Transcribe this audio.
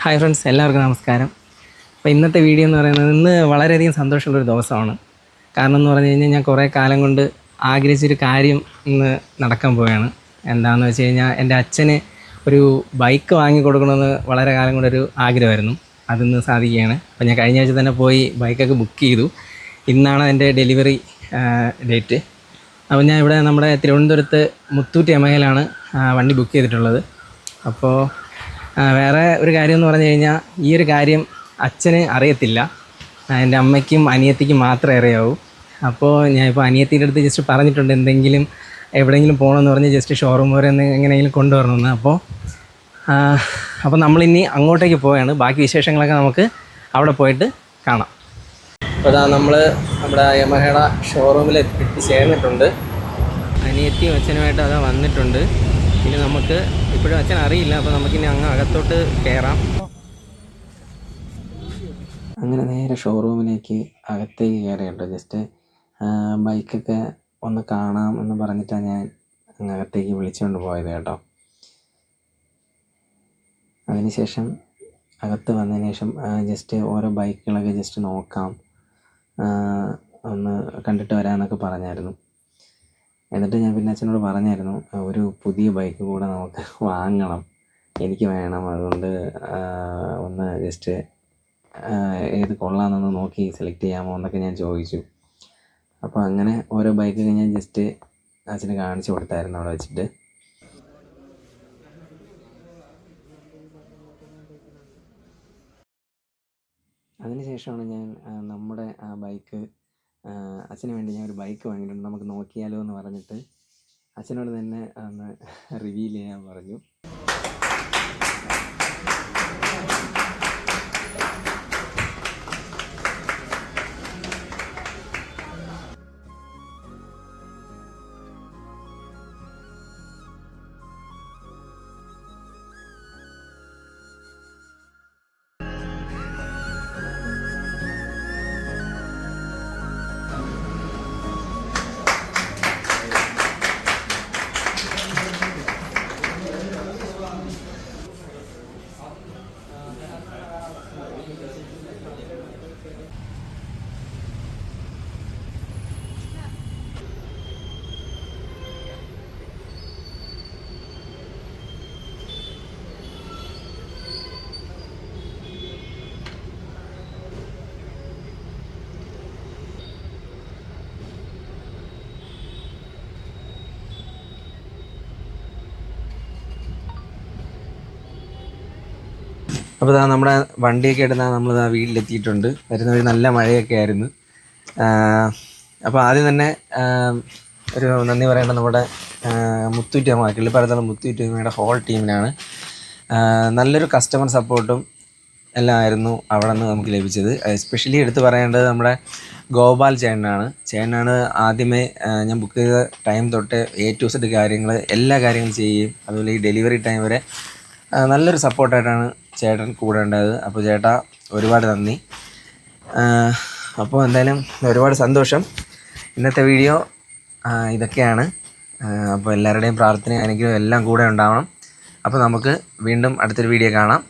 Hi friends, എല്ലാവർക്കും നമസ്കാരം. അപ്പോൾ ഇന്നത്തെ വീഡിയോ എന്ന് പറയുന്നത് ഇന്ന് വളരെയധികം സന്തോഷമുള്ളൊരു ദിവസമാണ്. കാരണം എന്ന് പറഞ്ഞു കഴിഞ്ഞാൽ ഞാൻ കുറേ കാലം കൊണ്ട് ആഗ്രഹിച്ചൊരു കാര്യം ഇന്ന് നടക്കാൻ പോവുകയാണ്. എന്താണെന്ന് വെച്ച് കഴിഞ്ഞാൽ എൻ്റെ അച്ഛന് ഒരു ബൈക്ക് വാങ്ങി കൊടുക്കണമെന്ന് വളരെ കാലം കൊണ്ടൊരു ആഗ്രഹമായിരുന്നു. അതിന്ന് സാധിക്കുകയാണ്. അപ്പോൾ ഞാൻ കഴിഞ്ഞ ആഴ്ച തന്നെ പോയി ബൈക്കൊക്കെ ബുക്ക് ചെയ്തു. ഇന്നാണ് എൻ്റെ ഡെലിവറി ഡേറ്റ്. അപ്പോൾ ഞാൻ ഇവിടെ നമ്മുടെ തിരുവനന്തപുരത്ത് മുത്തൂറ്റ് യമഹയിലാണ് വണ്ടി ബുക്ക് ചെയ്തിട്ടുള്ളത്. അപ്പോൾ വേറെ ഒരു കാര്യം എന്ന് പറഞ്ഞു കഴിഞ്ഞാൽ ഈ ഒരു കാര്യം അച്ഛന് അറിയത്തില്ല. എൻ്റെ അമ്മയ്ക്കും അനിയത്തിക്കും മാത്രമേ അറിയാവൂ. അപ്പോൾ ഞാനിപ്പോൾ അനിയത്തിയുടെ അടുത്ത് ജസ്റ്റ് പറഞ്ഞിട്ടുണ്ട് എന്തെങ്കിലും എവിടെയെങ്കിലും പോകണമെന്ന് പറഞ്ഞ് ജസ്റ്റ് ഷോറൂം വരെ ഒന്ന് എങ്ങനെയെങ്കിലും കൊണ്ടുവരണമെന്ന്. അപ്പോൾ നമ്മളിനി അങ്ങോട്ടേക്ക് പോവുകയാണ്. ബാക്കി വിശേഷങ്ങളൊക്കെ നമുക്ക് അവിടെ പോയിട്ട് കാണാം. അപ്പോൾ അതാ നമ്മൾ നമ്മുടെ യമഹയുടെ ഷോറൂമിൽ എത്തിച്ചേർന്നിട്ടുണ്ട്. അനിയത്തിയും അച്ഛനുമായിട്ട് അതാ വന്നിട്ടുണ്ട്. ഇനി നമുക്ക് ഇപ്പോഴും അച്ഛൻ അറിയില്ല. അപ്പോൾ നമുക്കിനി അങ്ങ് അകത്തോട്ട് കയറാം. അങ്ങനെ നേരെ ഷോറൂമിലേക്ക് അകത്തേക്ക് കയറിയുണ്ട്. ജസ്റ്റ് ബൈക്കൊക്കെ ഒന്ന് കാണാം എന്ന് പറഞ്ഞിട്ടാണ് ഞാൻ അങ്ങ് അകത്തേക്ക് വിളിച്ചുകൊണ്ട് പോയത് കേട്ടോ. അതിനുശേഷം അകത്ത് വന്നതിന് ശേഷം ജസ്റ്റ് ഓരോ ബൈക്കുകളൊക്കെ ജസ്റ്റ് നോക്കാം, ഒന്ന് കണ്ടിട്ട് വരാമെന്നൊക്കെ പറഞ്ഞായിരുന്നു. എന്നിട്ട് ഞാൻ പിന്നെ അച്ഛനോട് പറഞ്ഞായിരുന്നു ഒരു പുതിയ ബൈക്ക് കൂടെ നമുക്ക് വാങ്ങണം, എനിക്ക് വേണം. അതുകൊണ്ട് ഒന്ന് ജസ്റ്റ് ഏത് കൊള്ളാമെന്നൊന്ന് നോക്കി സെലക്ട് ചെയ്യാമോ എന്നൊക്കെ ഞാൻ ചോദിച്ചു. അപ്പോൾ അങ്ങനെ ഓരോ ബൈക്കൊക്കെ ഞാൻ ജസ്റ്റ് അച്ഛന് കാണിച്ചു കൊടുത്തായിരുന്നു അവിടെ വെച്ചിട്ട്. അതിനുശേഷമാണ് ഞാൻ നമ്മുടെ ആ ബൈക്ക് അച്ഛന് വേണ്ടി ഞാൻ ഒരു ബൈക്ക് വാങ്ങിയിട്ടുണ്ട്, നമുക്ക് നോക്കിയാലോ എന്ന് പറഞ്ഞിട്ട് അച്ഛനോട് തന്നെ ഒന്ന് റിവീൽ ചെയ്യാൻ പറഞ്ഞു. അപ്പോൾ നമ്മുടെ വണ്ടിയൊക്കെ എടുത്താൽ നമ്മൾ വീട്ടിലെത്തിയിട്ടുണ്ട്. വരുന്ന വഴി നല്ല മഴയൊക്കെ ആയിരുന്നു. അപ്പോൾ ആദ്യം തന്നെ ഒരു നന്ദി പറയേണ്ടത് നമ്മുടെ മുത്തൂറ്റ് യമഹ, കിള്ളിപ്പാലത്തുള്ള മുത്തൂറ്റ് യമഹയുടെ ഹോൾ ടീമിനാണ്. നല്ലൊരു കസ്റ്റമർ സപ്പോർട്ടും എല്ലാം ആയിരുന്നു അവിടെ നിന്ന് നമുക്ക് ലഭിച്ചത്. എസ്പെഷ്യലി എടുത്ത് പറയേണ്ടത് നമ്മുടെ ഗോപാൽ ചേട്ടനാണ് ആദ്യമേ ഞാൻ ബുക്ക് ചെയ്ത ടൈം തൊട്ട് A to Z കാര്യങ്ങൾ എല്ലാ കാര്യങ്ങളും ചെയ്യുകയും അതുപോലെ ഈ ഡെലിവറി ടൈം വരെ നല്ലൊരു സപ്പോർട്ടായിട്ടാണ് ചേട്ടൻ കൂടെ ഉണ്ടായത്. അപ്പോൾ ചേട്ടാ ഒരുപാട് നന്ദി. അപ്പോൾ എന്തായാലും ഒരുപാട് സന്തോഷം. ഇന്നത്തെ വീഡിയോ ഇതൊക്കെയാണ്. അപ്പോൾ എല്ലാവരുടെയും പ്രാർത്ഥന അനുഗ്രഹം എല്ലാം കൂടെ ഉണ്ടാവണം. അപ്പോൾ നമുക്ക് വീണ്ടും അടുത്തൊരു വീഡിയോ കാണാം.